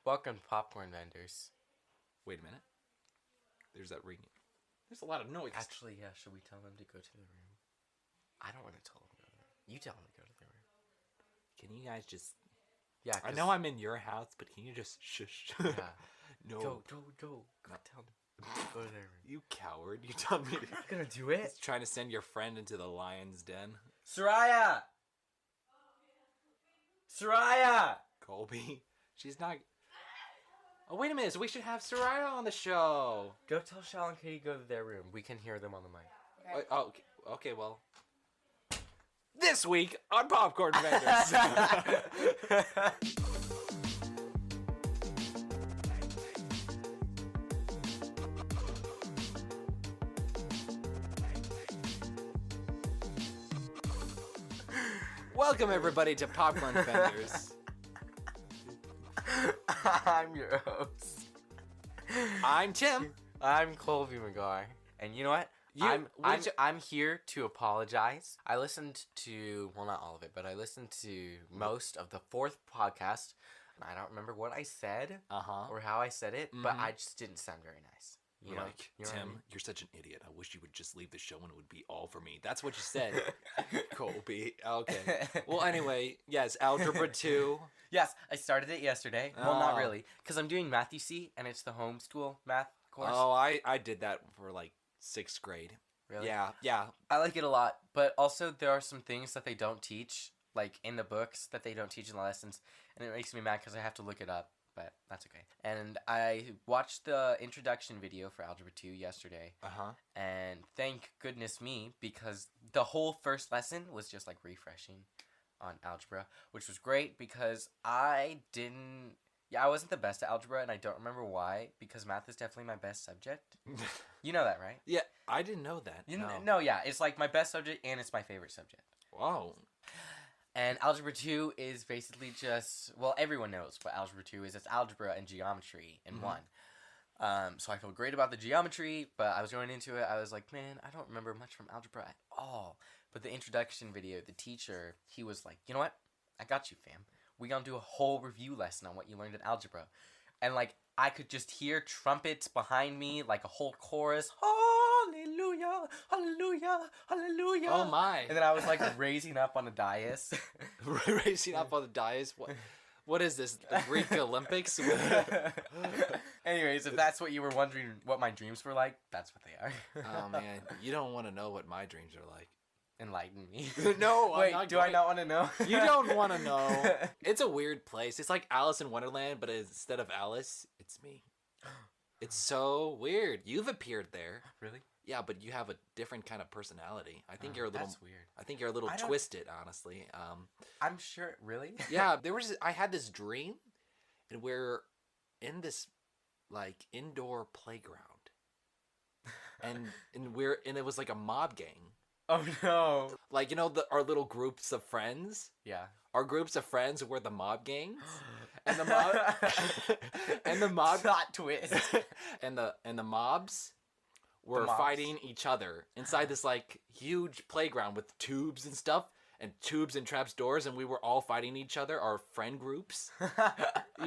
Welcome to Popcorn Vendors. Wait a minute. There's that ringing. There's a lot of noise. Actually, yeah, should we tell them to go to the room? I don't want to tell them to go to the room. You tell them to go to the room. Can you guys just... Yeah, I know I'm in your house, but can you just shush? Yeah. No. Go. Go tell them. Go to their room. You coward. You told me to... I'm not gonna do it. Trying to send your friend into the lion's den. Soraya! Soraya! Colby. She's not... Oh, wait a minute. So we should have Soraya on the show. Go tell Shal and Katie to go to their room. We can hear them on the mic. Okay. Okay, well... This week on Popcorn Vendors. Welcome, everybody, to Popcorn Vendors. I'm your host. I'm Tim. I'm Colby McGar. And you know what? I'm here to apologize. I listened to, well, not all of it, but I listened to most of the fourth podcast. And I don't remember what I said or how I said it, but I just didn't sound very nice. You know Tim, what I mean? you're such an idiot. I wish you would just leave the show and it would be all for me. That's what you said, Colby. Okay. Well, anyway, yes, Algebra 2. Yes, I started it yesterday. Well, not really, because I'm doing math, you see, and it's the homeschool math course. Oh, I did that for like 6th grade. Really? Yeah. I like it a lot, but also there are some things that they don't teach, like in the books, that they don't teach in the lessons, and it makes me mad because I have to look it up, but that's okay. And I watched the introduction video for Algebra 2 yesterday, and thank goodness me, because the whole first lesson was just like refreshing on Algebra, which was great because I wasn't the best at algebra, and I don't remember why, because math is definitely my best subject. You know that, right? Yeah, I didn't know that. No, yeah, it's like my best subject, and it's my favorite subject. Wow. And Algebra 2 is basically just, well, everyone knows what Algebra 2 is. It's algebra and geometry in one. So I feel great about the geometry, but I was going into it, I was like, man, I don't remember much from algebra at all. But the introduction video, the teacher, he was like, you know what? I got you, fam. We gonna do a whole review lesson on what you learned in algebra. And like, I could just hear trumpets behind me, like a whole chorus. Hallelujah, hallelujah, hallelujah. Oh my. And then I was like raising up on a dais. Raising up on the dais? What is this, the Greek Olympics? Anyways, if that's what you were wondering what my dreams were like, that's what they are. Oh man, you don't want to know what my dreams are like. Enlighten me. No, wait, I not want to know? You don't want to know. It's a weird place. It's like Alice in Wonderland, but instead of Alice, it's me. It's so weird. You've appeared there. Really? Yeah, but you have a different kind of personality. I think you're a little. That's weird. I think you're a little twisted, honestly. I'm sure. Really? Yeah, I had this dream, and we're in this like indoor playground, and it was like a mob gang. Oh no! Like, you know, our little groups of friends. Yeah. Our groups of friends were the mob gangs, and the mob plot twist, and the mobs were fighting each other inside this like huge playground with tubes and stuff, and tubes and traps doors, and we were all fighting each other. Our friend groups.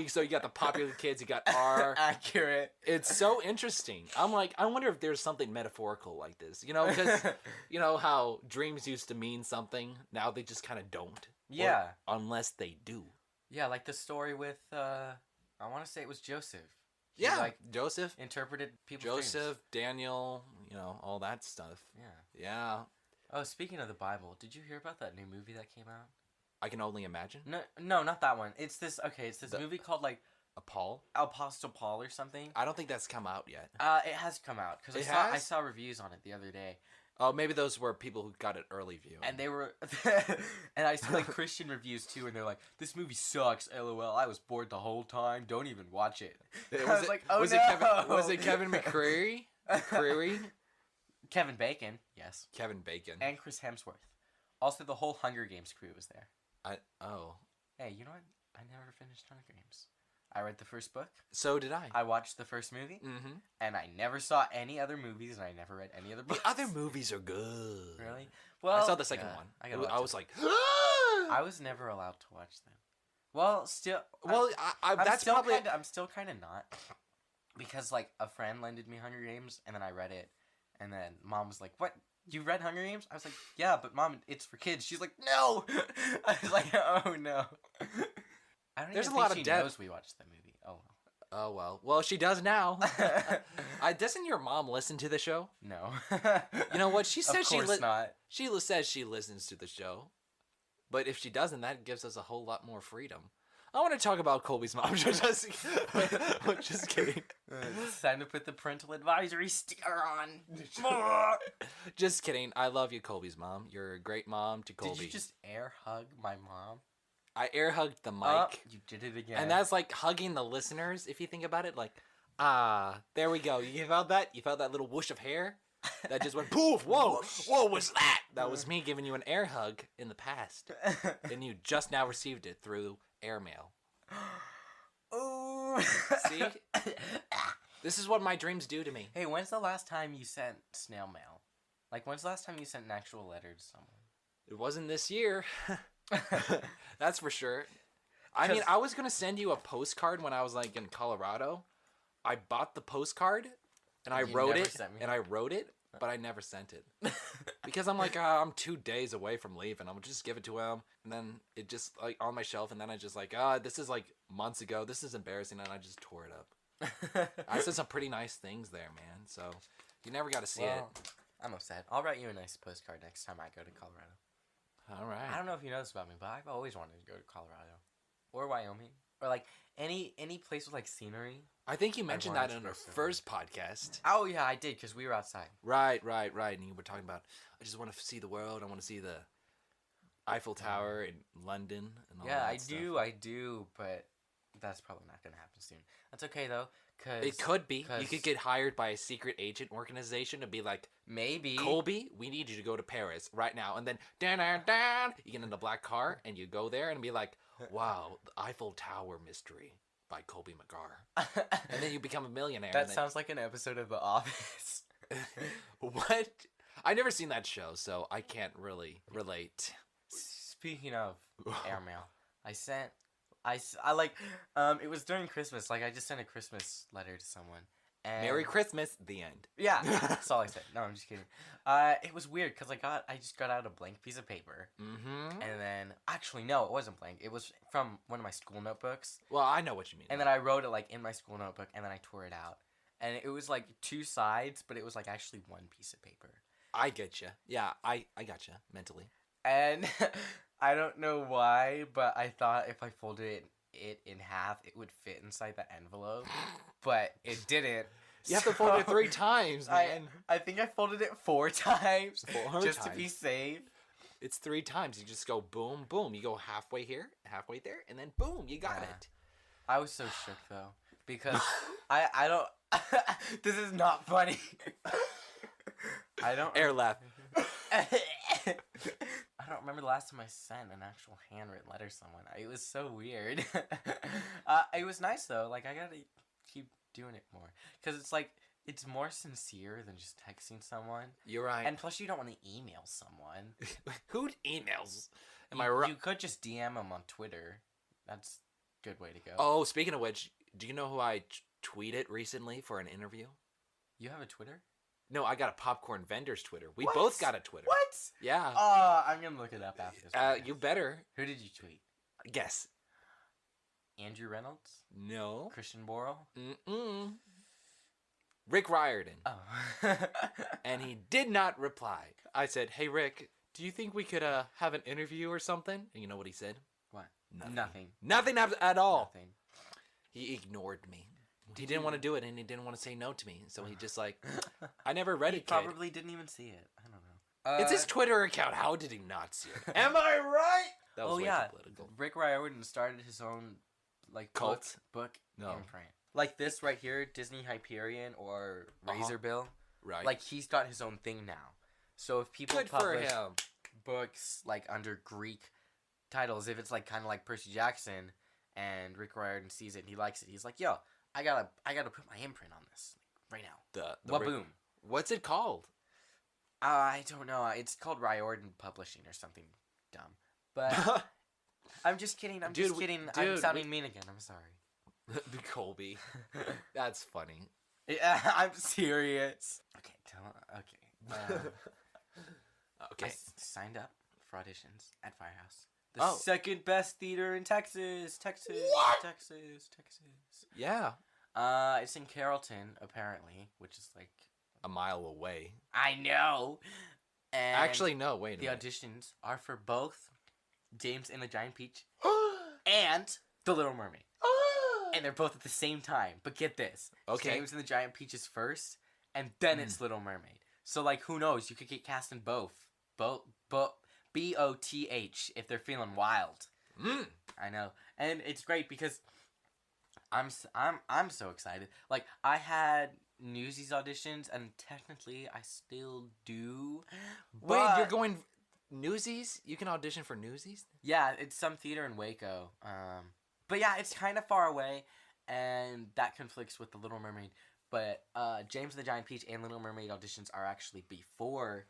So you got the popular kids, you got our... Accurate. It's so interesting. I'm like, I wonder if there's something metaphorical like this. You know, because you know how dreams used to mean something, now they just kind of don't. Yeah. Unless they do. Yeah, like the story with, I want to say it was Joseph. He, Joseph. Interpreted people's Joseph, dreams. Daniel, you know, all that stuff. Yeah. Yeah. Oh, speaking of the Bible, did you hear about that new movie that came out? I Can Only Imagine? No, not that one. It's this movie called like Apostle Paul or something. I don't think that's come out yet. It has come out because I saw reviews on it the other day. Oh, maybe those were people who got it early view. And they were, and I saw like Christian reviews too, and they're like, "This movie sucks, LOL. I was bored the whole time. Don't even watch it." I was like, "Oh no!" Was it Kevin McCreary? Kevin Bacon, yes. Kevin Bacon. And Chris Hemsworth. Also, the whole Hunger Games crew was there. Hey, you know what? I never finished Hunger Games. I read the first book. So did I. I watched the first movie. Mm-hmm. And I never saw any other movies, and I never read any other books. The other movies are good. Really? Well, I saw the second one. I was like... I was never allowed to watch them. Well, still. Well, I'm still kind of not, because like a friend lended me Hunger Games, and then I read it, and then Mom was like, "What? You read Hunger Games?" I was like, "Yeah, but Mom, it's for kids." She's like, "No." I was like, "Oh no." I don't There's even a lot think of she depth. knows we watched the movie. Oh Oh well. Well, she does now. Doesn't your mom listen to the show? no. You know what? She Of says course not. She says she listens to the show. But if she doesn't, that gives us a whole lot more freedom. I want to talk about Colby's mom. Just kidding. It's time to put the parental advisory sticker on. Just kidding. I love you, Colby's mom. You're a great mom to Colby. Did you just air hug my mom? I air hugged the mic. Oh, you did it again. And that's like hugging the listeners, if you think about it. Like, there we go. You felt that? You felt that little whoosh of hair? That just went poof! Whoa! Whoa, what's that? That was me giving you an air hug in the past. And you just now received it through airmail. Ooh. See? This is what my dreams do to me. Hey, when's the last time you sent snail mail? Like, when's the last time you sent an actual letter to someone? It wasn't this year. That's for sure. I mean, I was going to send you a postcard when I was, like, in Colorado. I bought the postcard, and I wrote it, but I never sent it. Because I'm like, I'm 2 days away from leaving. I'm just give it to him. And then it just, like, on my shelf, and then I just, like, this is, like, months ago. This is embarrassing, and I just tore it up. I said some pretty nice things there, man. So, you never got to see it. I'm upset. I'll write you a nice postcard next time I go to Colorado. All right. I don't know if you know this about me, but I've always wanted to go to Colorado. Or Wyoming. Or, like, any place with, like, scenery. I think you mentioned that in our first podcast. Oh, yeah, I did, because we were outside. Right. And you were talking about, I just want to see the world. I want to see the Eiffel Tower in London and all that stuff. Yeah, I do, but that's probably not going to happen soon. That's okay, though, because... It could be. You could get hired by a secret agent organization to be like, maybe. Colby, we need you to go to Paris right now. And then, you get in the black car, and you go there and be like, wow, the Eiffel Tower mystery by Colby McGar. And then you become a millionaire. That sounds like an episode of The Office. What? I've never seen that show, so I can't really relate. Speaking of airmail, it was during Christmas. Like, I just sent a Christmas letter to someone. And Merry Christmas, the end. Yeah, that's all I said. No, I'm just kidding. It was weird because I just got out a blank piece of paper. Mm-hmm. And then, actually, no, it wasn't blank. It was from one of my school notebooks. Well, I know what you mean. And then I wrote it, like, in my school notebook, and then I tore it out. And it was, like, 2 sides, but it was, like, actually one piece of paper. I get you. Yeah, I got you, mentally. And I don't know why, but I thought if I folded it in half, it would fit inside the envelope. But it didn't. You have to fold it 3 times, man. I think I folded it 4 times. To be safe. It's 3 times. You just go boom, boom. You go halfway here, halfway there, and then boom, you got it. I was so shook, though. Because I don't... This is not funny. I don't... Air laugh. I don't remember the last time I sent an actual handwritten letter to someone. It was so weird. It was nice, though. Like, I gotta keep doing it more. Because it's like, it's more sincere than just texting someone. You're right. And plus, you don't want to email someone. Who emails? Am I right? You could just DM them on Twitter. That's a good way to go. Oh, speaking of which, do you know who I tweeted recently for an interview? You have a Twitter? No, I got a popcorn vendor's Twitter. We both got a Twitter. What? Yeah. I'm going to look it up after this. You better. Who did you tweet? Guess. Andrew Reynolds? No. Christian Borle? Mm-mm. Rick Riordan. Oh. And he did not reply. I said, hey, Rick, do you think we could have an interview or something? And you know what he said? What? Nothing. Nothing at all. Nothing. He ignored me. He didn't want to do it, and he didn't want to say no to me. So he just like, I never read it. He probably didn't even see it. I don't know. It's his Twitter account. How did he not see it? Am I right? That was way too political. Rick Riordan started his own like cult book imprint. Like this right here, Disney Hyperion or Razor Bill. Right. Like he's got his own thing now. So if people publish books like under Greek titles, if it's like kind of like Percy Jackson, and Rick Riordan sees it and he likes it, he's like, yo. I gotta put my imprint on this right now. Boom. What's it called? I don't know. It's called Riordan Publishing or something dumb. But I'm just kidding. I'm just kidding. I'm sounding mean again. I'm sorry. Colby. That's funny. Yeah, I'm serious. Okay, okay. Okay. I signed up for auditions at Firehouse. The second best theater in Texas. What? Texas. Yeah. It's in Carrollton, apparently, which is like a mile away. I know. And actually, no. Wait a minute. The auditions are for both James and the Giant Peach and The Little Mermaid. And they're both at the same time. But get this. Okay. James and the Giant Peach is first, and then it's Little Mermaid. So, like, who knows? You could get cast in both. BOTH if they're feeling wild. I know. And it's great because I'm so excited. Like, I had Newsies auditions, and technically I still do. Wait, you're going Newsies? You can audition for Newsies? Yeah, it's some theater in Waco. But yeah, it's kind of far away, and that conflicts with The Little Mermaid. But James and the Giant Peach and Little Mermaid auditions are actually before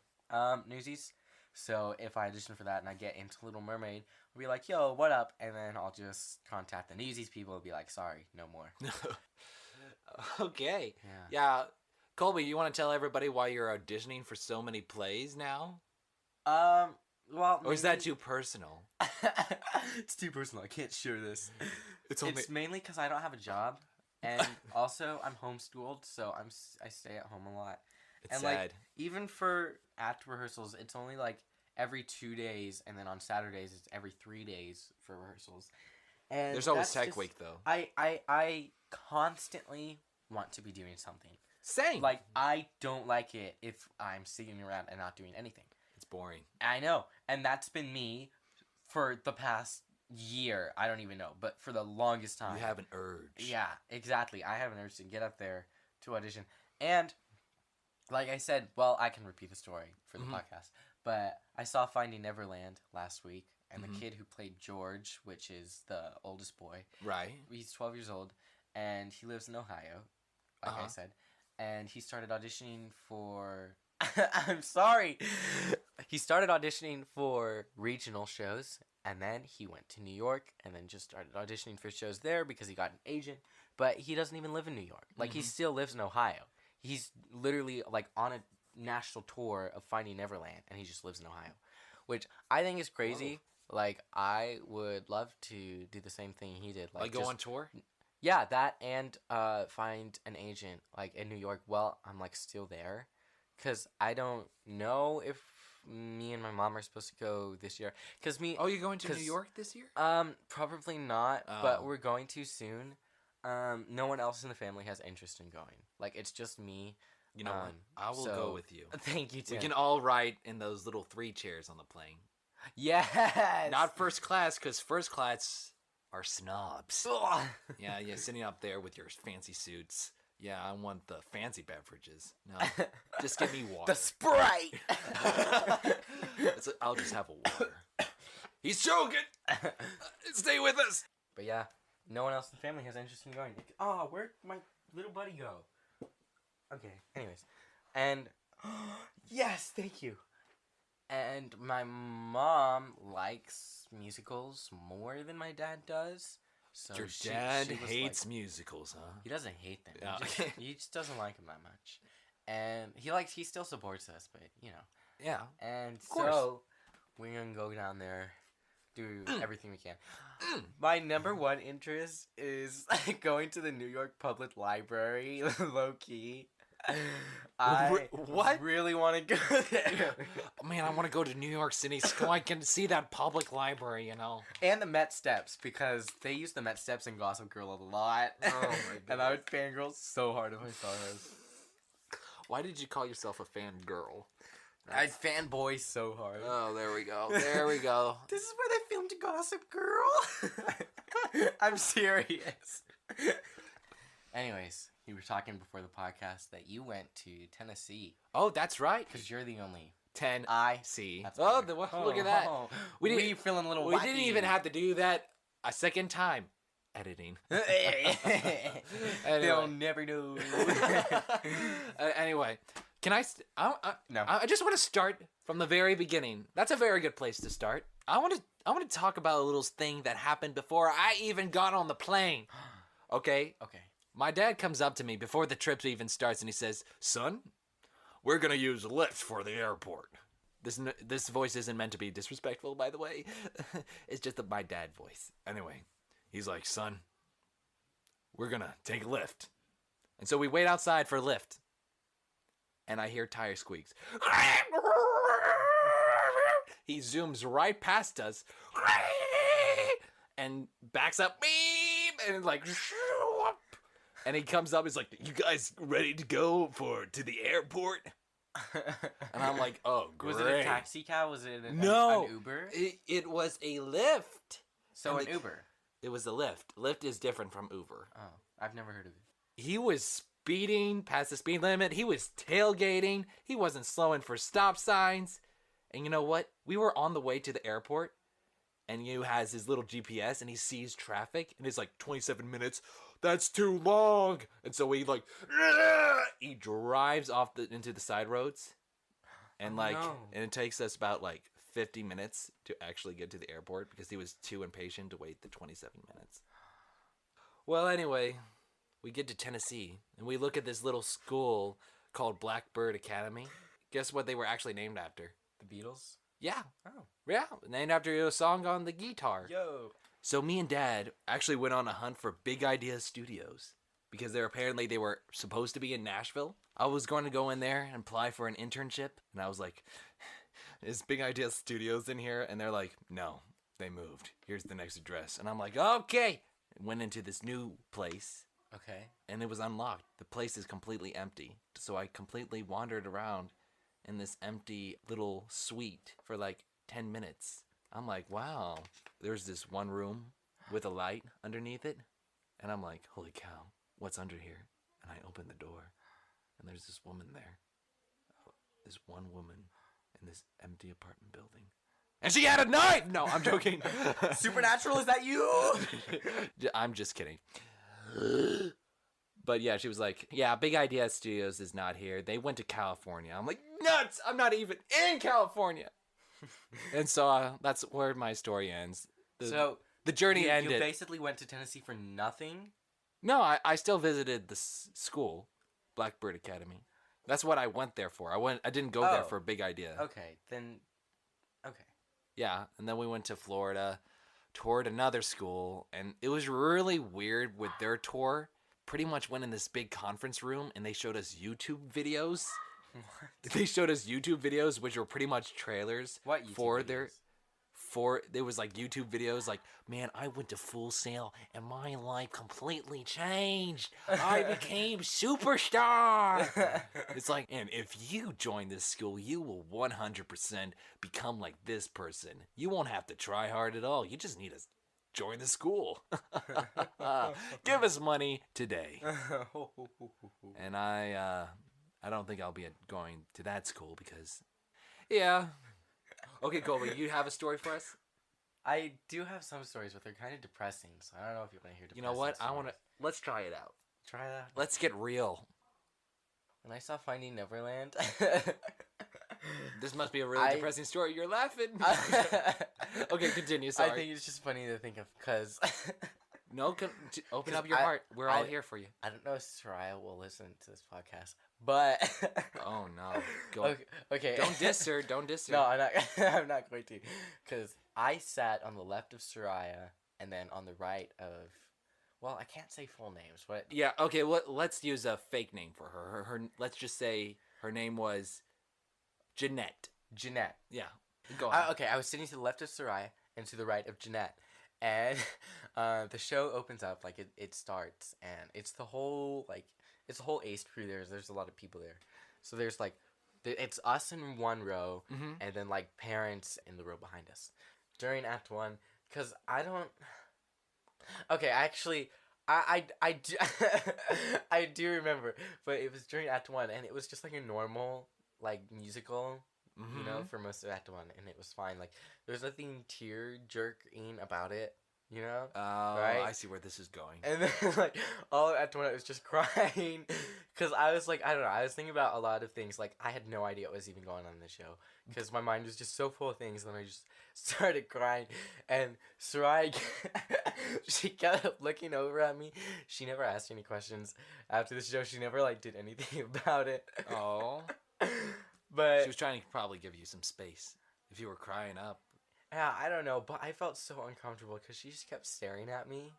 Newsies. So if I audition for that and I get into Little Mermaid, I'll be like, yo, what up? And then I'll just contact the Newsies people and be like, sorry, no more. Okay. Yeah. Colby, you want to tell everybody why you're auditioning for so many plays now? Well, or is that too personal? It's too personal. I can't share this. It's mainly because I don't have a job, and also I'm homeschooled, so I stay at home a lot. It's and sad. Like, even for act rehearsals, it's only like every 2 days, and then on Saturdays it's every 3 days for rehearsals. And there's always Tech Week though. I constantly want to be doing something. Same. Like, I don't like it if I'm sitting around and not doing anything. It's boring. I know. And that's been me for the past year. I don't even know. But for the longest time. You have an urge. Yeah, exactly. I have an urge to get up there to audition. And, like I said, well, I can repeat the story for the podcast. But I saw Finding Neverland last week. And the kid who played George, which is the oldest boy. Right. He's 12 years old. And he lives in Ohio, like I said. And he started auditioning for... I'm sorry. He started auditioning for regional shows, and then he went to New York, and then just started auditioning for shows there because he got an agent. But he doesn't even live in New York. Like, he still lives in Ohio. He's literally, like, on a national tour of Finding Neverland, and he just lives in Ohio. Which I think is crazy. Whoa. Like, I would love to do the same thing he did. Like go on tour? Yeah, that and find an agent, like, in New York while I'm, like, still there. Because I don't know if me and my mom are supposed to go this year. Cause you're going to New York this year? Probably not, but we're going to soon. No one else in the family has interest in going. Like, it's just me. You know what? I will go with you. Thank you, Tim. We can all ride in those little 3 chairs on the plane. Yes! Not first class, because first class are snobs. Yeah, sitting up there with your fancy suits. Yeah, I want the fancy beverages. No, just give me water. The Sprite! I'll just have a water. He's joking! Stay with us! But yeah, no one else in the family has interest in going. Oh, where'd my little buddy go? Okay, anyways. And, yes, thank you. And my mom likes musicals more than my dad does. So your dad she hates musicals, huh? He doesn't hate them. Yeah. He just doesn't like them that much. And he still supports us, but, you know. Yeah. And so, we're going to go down there, do everything we can. My number one interest is going to the New York Public Library, low-key. I really want to go there. Man, I want to go to New York City so I can see that public library, you know. And the Met Steps, because they use the Met Steps in Gossip Girl a lot. Oh my god. And I would fangirl so hard if I saw those. Why did you call yourself a fangirl? I'd fanboy so hard. Oh, there we go. There we go. This is where they filmed Gossip Girl. I'm serious. Anyways, you were talking before the podcast that you went to Tennessee. Oh, that's right. Because you're the only Tennessee. Look at that. We feeling a little We wacky. didn't even have to do that a second time. Editing. They'll never know. Anyway, Can I? No. I just want to start from the very beginning. That's a very good place to start. I want to talk about a little thing that happened before I even got on the plane. Okay. Okay. My dad comes up to me before the trip even starts, and he says, "Son, we're gonna use Lyft for the airport." This voice isn't meant to be disrespectful, by the way. It's just my dad voice. Anyway, he's like, "Son, we're gonna take a Lyft." And so we wait outside for Lyft. And I hear tire squeaks. He zooms right past us and backs up, beep, and like, and he comes up. He's like, "You guys ready to go to the airport?" And I'm like, "Oh, great." Was it a taxi cab? Was it an Uber? It was a Lyft. So an Uber. It was a Lyft. Lyft is different from Uber. Oh, I've never heard of it. He was speeding past the speed limit. He was tailgating. He wasn't slowing for stop signs. And you know what? We were on the way to the airport, and he has his little GPS, and he sees traffic, and he's like, 27 minutes. That's too long. And so he drives off into the side roads, and and it takes us about 50 minutes to actually get to the airport because he was too impatient to wait the 27 minutes. Well, anyway, we get to Tennessee, and we look at this little school called Blackbird Academy. Guess what they were actually named after? The Beatles? Yeah. Oh. Yeah, named after a song on the guitar. Yo. So me and Dad actually went on a hunt for Big Idea Studios because they were supposed to be in Nashville. I was going to go in there and apply for an internship, and I was like, "Is Big Idea Studios in here?" And they're like, "No, they moved. Here's the next address." And I'm like, "Okay." Went into this new place. Okay. And it was unlocked. The place is completely empty. So I completely wandered around in this empty little suite for 10 minutes. I'm like, wow. There's this one room with a light underneath it. And I'm like, holy cow, what's under here? And I open the door. And there's this woman there. This one woman in this empty apartment building. And she had a knife! No, I'm joking. Supernatural, is that you? I'm just kidding. But yeah, she was like, "Yeah, Big Idea Studios is not here. They went to California." I'm like, nuts! I'm not even in California. And so that's where my story ends. The journey ended. You basically went to Tennessee for nothing? No, I still visited the school, Blackbird Academy. That's what I went there for. I didn't go there for a Big Idea. Okay, then. Okay. Yeah, and then we went to Florida, toured another school, and it was really weird with their tour. Pretty much went in this big conference room, and they showed us YouTube videos. What? They showed us YouTube videos, which were pretty much trailers. What YouTube videos? There was YouTube videos man, I went to Full Sail and my life completely changed. I became superstar. It's and if you join this school, you will 100% become like this person. You won't have to try hard at all. You just need to join the school. Give us money today. And I don't think I'll be going to that school because, yeah. Okay, Colby, you have a story for us? I do have some stories, but they're kind of depressing, so I don't know if you want to hear depressing. You know what? Stories. Let's try it out. Try that. Let's get real. When I saw Finding Neverland... This must be a really depressing story. You're laughing. Okay, continue. Sorry. I think it's just funny to think of, because... No, open up your heart. We're all here for you. I don't know if Soraya will listen to this podcast, but... Oh, no. Go. Okay. Don't diss her. Don't diss her. No, I'm not, I'm not going to. Because I sat on the left of Soraya, and then on the right of... Well, I can't say full names, but... Yeah, okay, let's use a fake name for her. Her let's just say her name was Jeanette. Jeanette. Yeah. Go on. Okay, I was sitting to the left of Soraya and to the right of Jeanette. And the show opens up, it starts, and it's the whole ace crew there. There's a lot of people there. So there's, it's us in one row, and then, parents in the row behind us. During Act 1, because I don't... Okay, actually, I do, I do remember, but it was during Act 1, and it was just, a normal, musical... for most of Act 1, and it was fine. There's nothing tear-jerking about it, you know? Oh, Right? I see where this is going. And then, like, all at one, I was just crying. Because I was, like, I don't know. I was thinking about a lot of things. Like, I had no idea what was even going on in the show. Because my mind was just so full of things. And then I just started crying. And Sarai, she kept looking over at me. She never asked any questions after the show. She never, like, did anything about it. Oh. But She was trying to probably give you some space if you were crying up. yeah, I don't know. But I felt so uncomfortable because she just kept staring at me.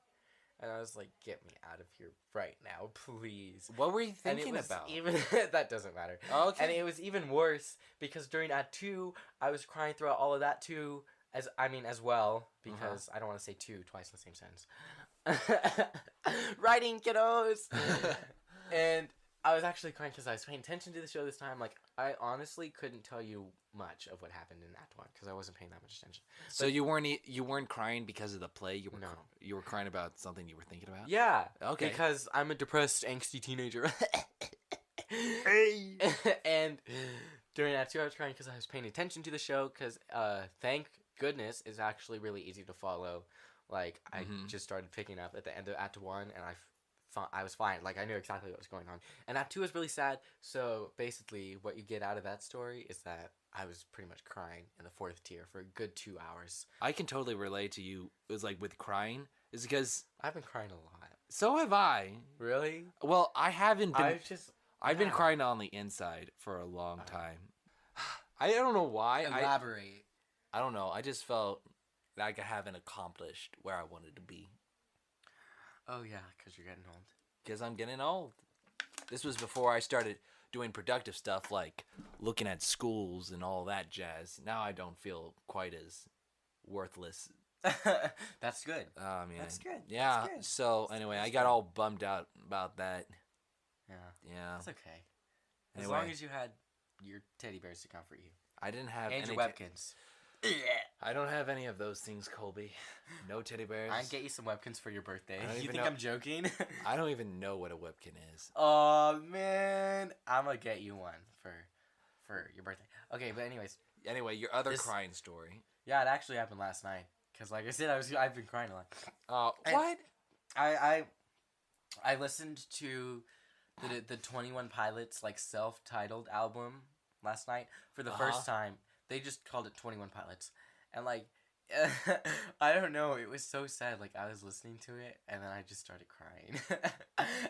And I was like, get me out of here right now, please. What were you And it thinking was about? even that doesn't matter. Okay. And it was even worse because during Act 2, I was crying throughout all of that too, as well, because I don't want to say two twice in the same sentence. Writing, kiddos! And I was actually crying because I was paying attention to the show this time. Like, I honestly couldn't tell you much of what happened in Act 1 because I wasn't paying that much attention. So you weren't crying because of the play? No. You were crying about something you were thinking about? Yeah. Okay. Because I'm a depressed, angsty teenager. Hey. And during Act 2, I was crying because I was paying attention to the show because, thank goodness, it's actually really easy to follow. Like, I just started picking up at the end of Act 1, and I was fine. Like, I knew exactly what was going on. And Act 2 was really sad, so basically what you get out of that story is that I was pretty much crying in the fourth tier for a good 2 hours. I can totally relate to you. It was like with crying. It's because I've been crying a lot. so have I. Really? Well, I haven't been. I've been yeah. crying on the inside for a long time. I don't know why. Elaborate. I don't know. I just felt like I haven't accomplished where I wanted to be. Oh, yeah, because you're getting old. Because I'm getting old. This was before I started doing productive stuff like looking at schools and all that jazz. Now I don't feel quite as worthless. That's good. Man. That's good. Yeah. That's good. So anyway, I got all bummed out about that. Yeah. Yeah. That's okay. As Anyway. long as you had your teddy bears to comfort you. I didn't have And any your webkins. I don't have any of those things, Colby. No teddy bears. I can get you some webkins for your birthday. I don't You even think know- I'm joking? I don't even know what a webkin is. Oh, man. I'm going to get you one for your birthday. Okay, but anyways. Anyway, your other crying story. Yeah, it actually happened last night. Because like I said, I've been crying a lot. What? I listened to the 21 Pilots like self-titled album last night for the first time. They just called it 21 Pilots. And like I don't know, it was so sad. Like I was listening to it and then I just started crying.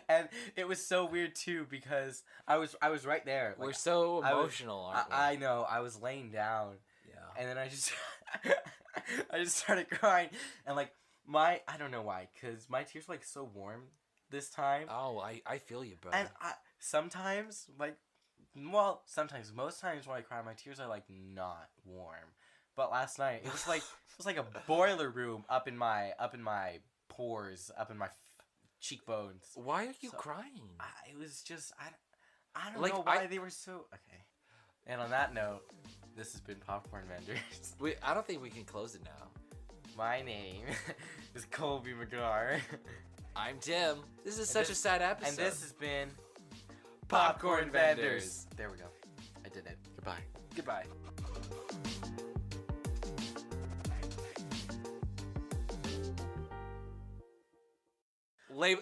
And it was so weird too because I was right there. Like, We're so emotional, aren't we? I know. I was laying down. Yeah. And then I just I just started crying and like I don't know why cuz my tears were like so warm this time. Oh, I feel you, brother. And sometimes most times when I cry my tears are like not warm. But last night it was like a boiler room up in my pores, up in my cheekbones. Why are you crying? It was just I don't Like, know why they were so okay. And on that note, this has been Popcorn Vendors. I don't think we can close it now. My name is Colby McGar. I'm Tim. This is such a sad episode. And this has been Popcorn Vendors. There we go. I did it. Goodbye. Goodbye.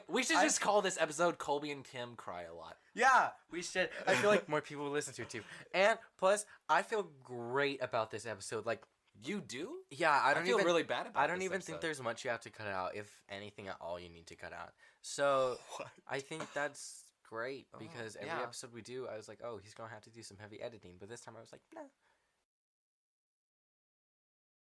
We should just call this episode Colby and Tim Cry a Lot. Yeah, we should. I feel like more people will listen to it too. And plus, I feel great about this episode. Like, you do? yeah, I don't feel even really bad about I don't this even episode. think there's much you have to cut out. If anything at all, you need to cut out. So What? I think that's great because every yeah. episode we do, I was like, oh, he's gonna have to do some heavy editing. But this time, I was like, nah,